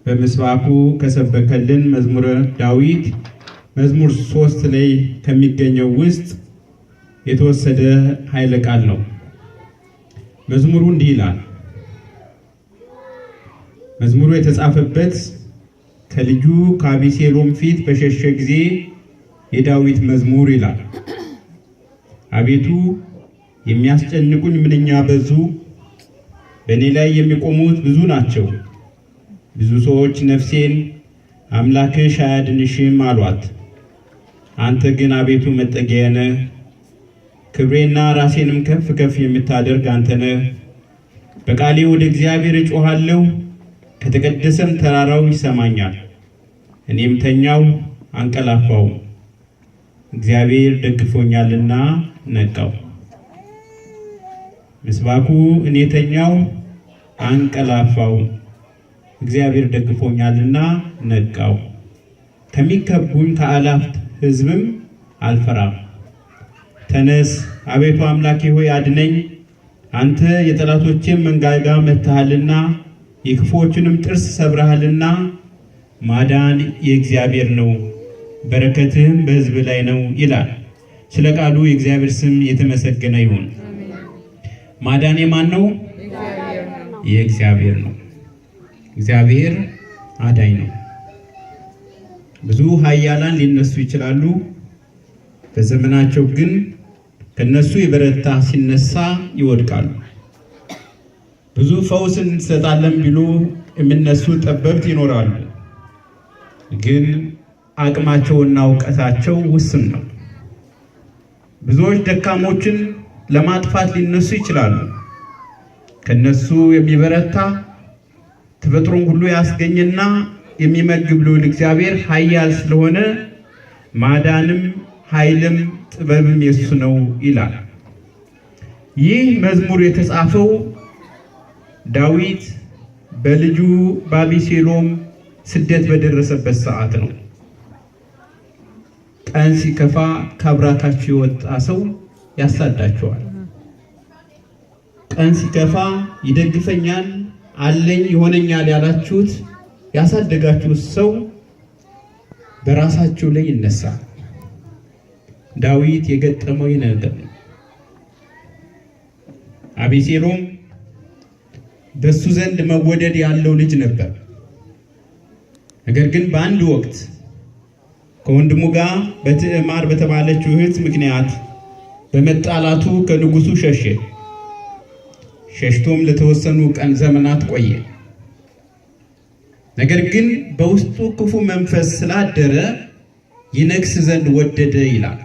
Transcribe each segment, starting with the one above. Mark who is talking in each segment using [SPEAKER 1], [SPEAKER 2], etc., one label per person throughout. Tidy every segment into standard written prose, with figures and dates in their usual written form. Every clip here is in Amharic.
[SPEAKER 1] በምስባኩ ከሰበከልን መዝሙረ ዳዊት መዝሙር 3 ላይ ከሚገኘው ውስጥ የተወሰደ ኃይለ ቃል ነው። መዝሙሩ እንዲህ ይላል። መዝሙሩ የተጻፈበት ከልጁ ከአቤሴሎም ፊት በሸሸ ጊዜ የዳዊት መዝሙር ይላል። አቤቱ የሚያስጨንቁኝ ምንኛ በዙ፣ በእኔ ላይ የሚቆሙት ብዙ ናቸው። ብዙ ሰዎች ነፍሴን አምላክሽ አያድንሽም አሏት። አንተ ግን አቤቱ መጠጊያዬ ነህ፣ ክብሬና ራሴንም ከፍ ከፍ የምታደርግ አንተ ነህ። በቃሌ ወደ እግዚአብሔር እጮሃለሁ፣ ከተቀደሰም ተራራው ይሰማኛል። እኔም ተኛው አንቀላፋው፣ እግዚአብሔር ደግፎኛልና ነቃው። ምስባኩ እኔ ተኛው አንቀላፋው፣ እግዚአብሔር ደግፎኛልና ነቃው። ከሚከቡኝ ከአላፍት ሕዝብም አልፈራም። ተነስ አቤቱ አምላኬ ሆይ አድነኝ። አንተ የጠላቶችን መንጋጋ መትሃልና የክፉዎችንም ጥርስ ሰብረሃልና። ማዳን የእግዚአብሔር ነው፣ በረከትህም በሕዝብ ላይ ነው ይላል። ስለ ቃሉ የእግዚአብሔር ስም የተመሰገነ ይሁን። ማዳን የማን ነው? የእግዚአብሔር ነው። እግዚአብሔር አዳኝ ነው። ብዙ ኃያላን ሊነሱ ይችላሉ። በዘመናቸው ግን ከነሱ የበረታ ሲነሳ ይወድቃሉ። ብዙ ፈውስ እንሰጣለን ቢሉ የሚነሱ ጠበብት ይኖራሉ። ግን አቅማቸውና እውቀታቸው ውስን ነው። ብዙዎች ደካሞችን ለማጥፋት ሊነሱ ይችላሉ። ከነሱ የሚበረታ ተፈጥሮን ሁሉ ያስገኘና የሚመግብ ልዑል እግዚአብሔር ኃያል ስለሆነ ማዳንም ኃይልም ጥበብም የሱ ነው ይላል። ይህ መዝሙር የተጻፈው ዳዊት በልጁ በአቤሴሎም ስደት በደረሰበት ሰዓት ነው። ቀን ሲከፋ ከአብራካቸው የወጣ ሰው ያሳዳቸዋል። ቀን ሲከፋ ይደግፈኛል አለኝ ይሆነኛል ያላችሁት ያሳደጋችሁት ሰው በራሳችሁ ላይ ይነሳል። ዳዊት የገጠመው ነገር ነው። አቤሴሎም በሱ ዘንድ መወደድ ያለው ልጅ ነበር። ነገር ግን በአንድ ወቅት ከወንድሙ ጋር በትዕማር በተባለችው እህት ምክንያት በመጣላቱ ከንጉሱ ሸሸ። ሸሽቶም ለተወሰኑ ቀን ዘመናት ቆየ። ነገር ግን በውስጡ ክፉ መንፈስ ስላደረ ይነግስ ዘንድ ወደደ ይላል።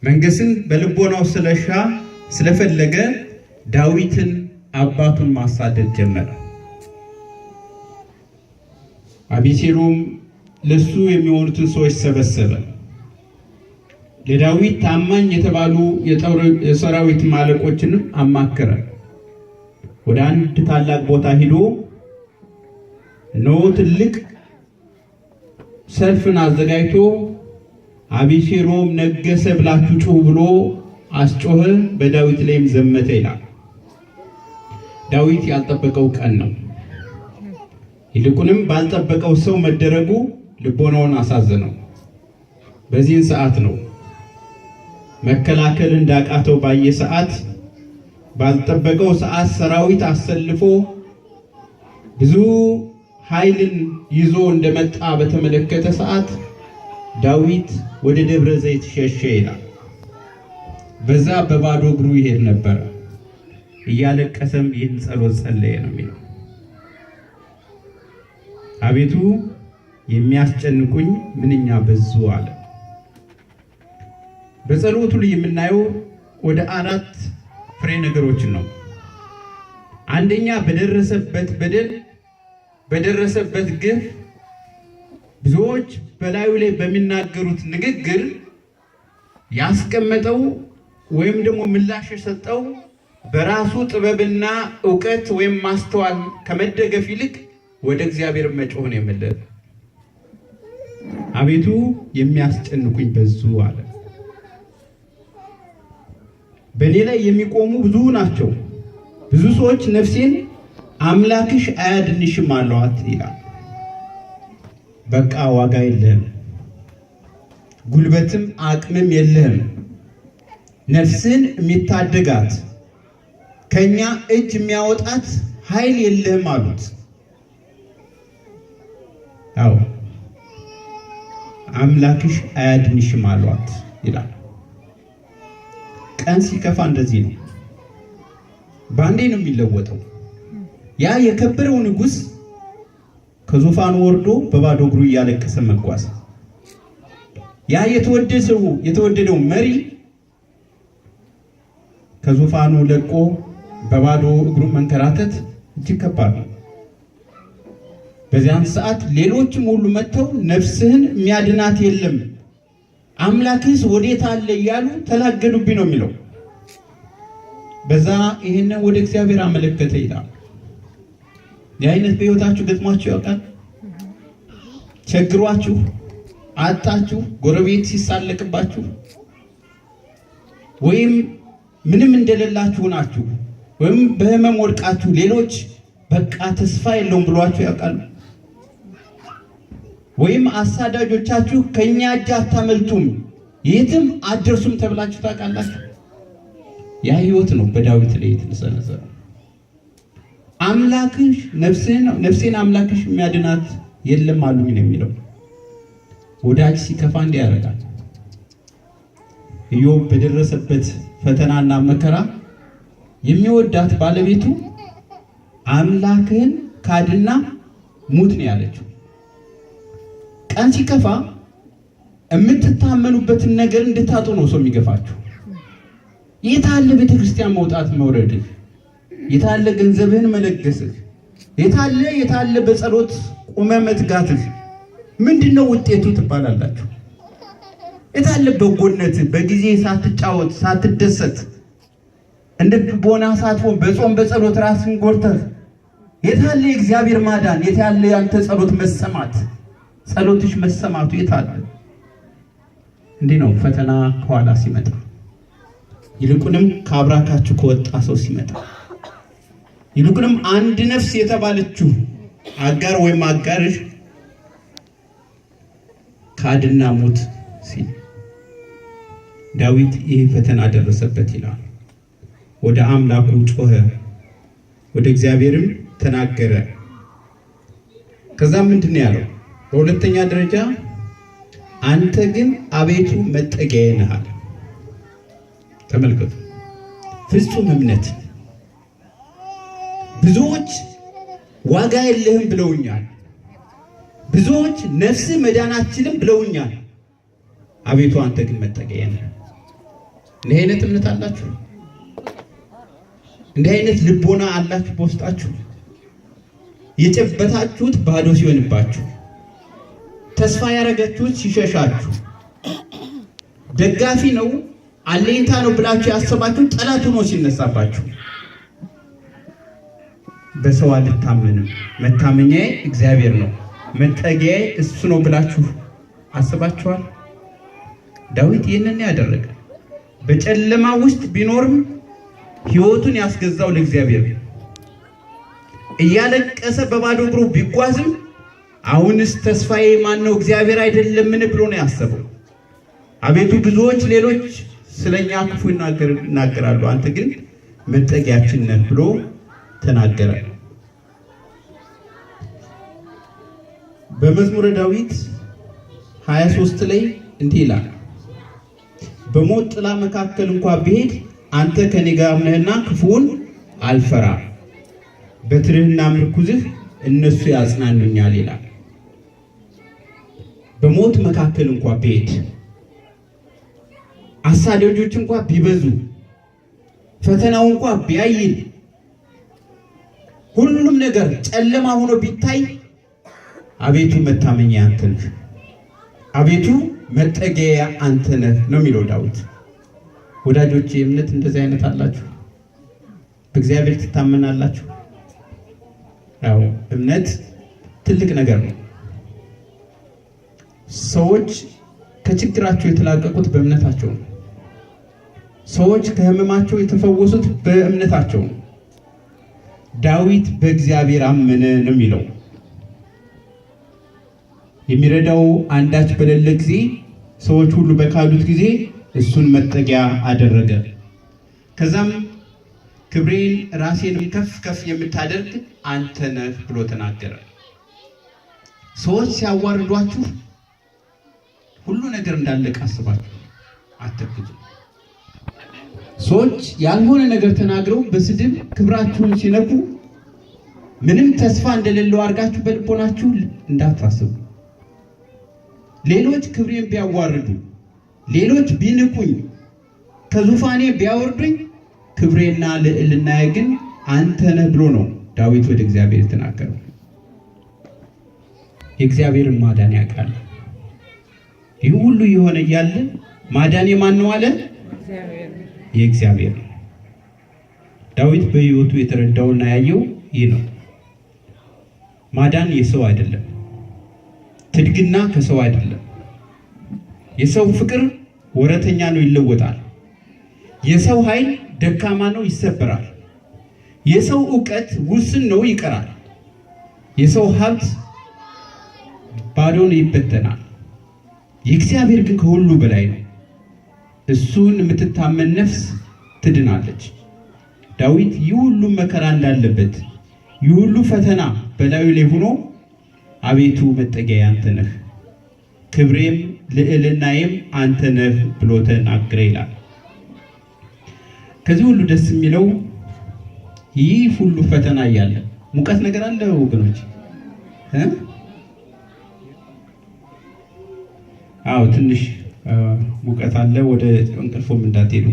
[SPEAKER 1] መንግስትን በልቦናው ስለፈለገ ዳዊትን አባቱን ማሳደድ ጀመረ። አቤሴሎም ለሱ የሚሆኑትን ሰዎች ሰበሰበ። ለዳዊት ታማኝ የተባሉ የሰራዊት ማለቆችንም አማከረ። ወደ አንድ ታላቅ ቦታ ሂዶ ነው ትልቅ ሰልፍን አዘጋጅቶ አቤሴሎም ነገሰ ብላችሁ ጩሁ ብሎ አስጮኸ። በዳዊት ላይም ዘመተ ይላል። ዳዊት ያልጠበቀው ቀን ነው። ይልቁንም ባልጠበቀው ሰው መደረጉ ልቦናውን አሳዘነው። በዚህን ሰዓት ነው መከላከል እንዳቃተው ባየ ሰዓት ባልጠበቀው ሰዓት ሰራዊት አሰልፎ ብዙ ኃይልን ይዞ እንደመጣ በተመለከተ ሰዓት ዳዊት ወደ ደብረ ዘይት ሸሸ ይላል። በዛ በባዶ እግሩ ይሄድ ነበር። እያለቀሰም ይህን ጸሎት ጸለየ ነው የሚለው። አቤቱ የሚያስጨንቁኝ ምንኛ በዙ አለ። በጸሎቱ ላይ የምናየው ወደ 4 ፍሬ ነገሮችን ነው። አንደኛ በደረሰበት በደል፣ በደረሰበት ግፍ ብዙዎች በላዩ ላይ በሚናገሩት ንግግር ያስቀመጠው ወይም ደግሞ ምላሽ የሰጠው በራሱ ጥበብና ዕውቀት ወይም ማስተዋል ከመደገፍ ይልቅ ወደ እግዚአብሔር መጮህ ነው የመለለ። አቤቱ የሚያስጨንቁኝ በዙ አለ። በእኔ ላይ የሚቆሙ ብዙ ናቸው። ብዙ ሰዎች ነፍሴን አምላክሽ አያድንሽም አሏት ይላል። በቃ ዋጋ የለህም፣ ጉልበትም አቅምም የለህም፣ ነፍስን የሚታደጋት ከኛ እጅ የሚያወጣት ኃይል የለህም አሉት። አዎ አምላክሽ አያድንሽም አሏት ይላል። ቀን ሲከፋ እንደዚህ ነው፣ ባንዴ ነው የሚለወጠው። ያ የከበረው ንጉሥ ከዙፋኑ ወርዶ በባዶ እግሩ እያለቀሰ መጓዝ፣ ያ የተወደደው መሪ ከዙፋኑ ለቆ በባዶ እግሩ መንከራተት እጅግ ከባድ ነው። በዚያን ሰዓት ሌሎችም ሁሉ መጥተው ነፍስህን የሚያድናት የለም፣ አምላክስ ወዴት አለ እያሉ ተላገዱብኝ ነው የሚለው። በዛ ይሄንን ወደ እግዚአብሔር አመለከተ ይላል። የአይነት በህይወታችሁ ገጥሟችሁ ያውቃል? ቸግሯችሁ አጣችሁ፣ ጎረቤት ሲሳለቅባችሁ፣ ወይም ምንም እንደሌላችሁ ናችሁ፣ ወይም በህመም ወድቃችሁ ሌሎች በቃ ተስፋ የለውም ብሏችሁ ያውቃሉ? ወይም አሳዳጆቻችሁ ከኛ እጅ አታመልጡም የትም አደርሱም ተብላችሁ ታውቃላችሁ? ያ ህይወት ነው በዳዊት ላይ የተሰነዘረው። አምላክሽ ነፍሴን አምላክሽ የሚያድናት የለም አሉኝ ነው የሚለው። ወዳጅ ሲከፋ እንዲህ ያደርጋል። ኢዮብ በደረሰበት ፈተናና መከራ የሚወዳት ባለቤቱ አምላክህን ካድና ሙት ነው ያለችው። ቀን ሲከፋ የምትታመኑበትን ነገር እንድታጡ ነው ሰው የሚገፋችሁ። የታለ ቤተክርስቲያን መውጣት መውረድህ? የታለ ገንዘብህን መለገስህ? የታለ በጸሎት ቆመ መትጋትህ? ምንድነው ውጤቱ ትባላላችሁ? የታለ በጎነትህ? በጊዜ ሳትጫወት ሳትደሰት እንደቦና ሳትሆን በጾም በጸሎት ራስን ጎርተህ የታለ እግዚአብሔር ማዳን? የታለ ያንተ ጸሎት መሰማት? ጸሎትሽ መሰማቱ የታለ? እንዴ ነው ፈተና ከኋላ ሲመጣ፣ ይልቁንም ከአብራካችሁ ከወጣ ሰው ሲመጣ፣ ይልቁንም አንድ ነፍስ የተባለችው አጋር ወይም አጋርሽ ካድና ሞት ሲል ዳዊት ይህ ፈተና ደረሰበት ይላል። ወደ አምላኩ ጮኸ፣ ወደ እግዚአብሔርም ተናገረ። ከዛ ምንድን ነው ያለው? በሁለተኛ ደረጃ አንተ ግን አቤቱ መጠጊያዬ ነህ አለ። ተመልከቱ፣ ፍጹም እምነት። ብዙዎች ዋጋ የለህም ብለውኛል፣ ብዙዎች ነፍስህ መዳን አትችልም ብለውኛል፣ አቤቱ አንተ ግን መጠጊያዬ ነህ። እንዲህ አይነት እምነት አላችሁ? እንዲህ አይነት ልቦና አላችሁ በውስጣችሁ? የጨበታችሁት ባዶ ሲሆንባችሁ፣ ተስፋ ያረጋችሁት ሲሸሻችሁ፣ ደጋፊ ነው አለኝታ ነው ብላችሁ ያሰባችሁ ጠላት ሆኖ ሲነሳባችሁ፣ በሰው አልታመንም መታመኛዬ እግዚአብሔር ነው መጠጊያዬ እሱ ነው ብላችሁ አስባችኋል? ዳዊት ይህንን ያደረገ በጨለማ ውስጥ ቢኖርም ሕይወቱን ያስገዛው ለእግዚአብሔር፣ እያለቀሰ በባዶ እግሩ ቢጓዝም አሁንስ ተስፋዬ ማን ነው እግዚአብሔር አይደለምን ብሎ ነው ያሰበው። አቤቱ ብዙዎች ሌሎች ስለኛ ክፉ ይናገራሉ፣ አንተ ግን መጠጊያችን ነህ ብሎ ተናገረ። በመዝሙረ ዳዊት 23 ላይ እንዲህ ይላል፣ በሞት ጥላ መካከል እንኳን ብሄድ አንተ ከኔ ጋር ነህና ክፉን አልፈራም፣ በትርህና ምርኩዝህ እነሱ ያጽናኑኛል ይላል። በሞት መካከል እንኳን ብሄድ፣ አሳዳጆች እንኳን ቢበዙ፣ ፈተናው እንኳን ቢያይል፣ ሁሉም ነገር ጨለማ ሆኖ ቢታይ አቤቱ መታመኛ አንተ ነህ፣ አቤቱ መጠጊያ አንተ ነህ ነው የሚለው ዳዊት። ወዳጆቼ እምነት እንደዚህ አይነት አላችሁ? በእግዚአብሔር ትታመናላችሁ? ያው እምነት ትልቅ ነገር ነው። ሰዎች ከችግራቸው የተላቀቁት በእምነታቸው ነው። ሰዎች ከህመማቸው የተፈወሱት በእምነታቸው ነው። ዳዊት በእግዚአብሔር አመነ ነው የሚለው። የሚረዳው አንዳች በሌለ ጊዜ፣ ሰዎች ሁሉ በካዱት ጊዜ እሱን መጠጊያ አደረገ። ከዛም ክብሬን ራሴን ከፍ ከፍ የምታደርግ አንተ ነህ ብሎ ተናገረ። ሰዎች ሲያዋርዷችሁ ሁሉ ነገር እንዳለቀ አስባችሁ አትርክቱ። ሰዎች ያልሆነ ነገር ተናግረው በስድብ ክብራችሁን ሲነኩ ምንም ተስፋ እንደሌለው አድርጋችሁ በልቦናችሁ እንዳታስቡ። ሌሎች ክብሬን ቢያዋርዱ፣ ሌሎች ቢንቁኝ፣ ከዙፋኔ ቢያወርዱኝ ክብሬና ልዕልናዬ ግን አንተ ነህ ብሎ ነው ዳዊት ወደ እግዚአብሔር የተናገረው። የእግዚአብሔርን ማዳን ያውቃል። ይህ ሁሉ የሆነ እያለ ማዳን የማን ነው አለ? የእግዚአብሔር ነው። ዳዊት በሕይወቱ የተረዳውና ያየው ይህ ነው። ማዳን የሰው አይደለም። ትድግና ከሰው አይደለም። የሰው ፍቅር ወረተኛ ነው፣ ይለወጣል። የሰው ኃይል ደካማ ነው፣ ይሰበራል። የሰው ዕውቀት ውስን ነው፣ ይቀራል። የሰው ሀብት ባዶ ነው፣ ይበተናል። የእግዚአብሔር ግን ከሁሉ በላይ ነው። እሱን የምትታመን ነፍስ ትድናለች። ዳዊት ይህ ሁሉ መከራ እንዳለበት፣ ይህ ሁሉ ፈተና በላዩ ላይ ሆኖ አቤቱ መጠጊያዬ አንተ ነህ፣ ክብሬም ልዕልናዬም አንተ ነህ ብሎ ተናገረ ይላል። ከዚህ ሁሉ ደስ የሚለው ይህ ሁሉ ፈተና እያለ ሙቀት ነገር አለ ወገኖች። አዎ ትንሽ ሙቀት አለ። ወደ እንቅልፎም እንዳትሄዱ።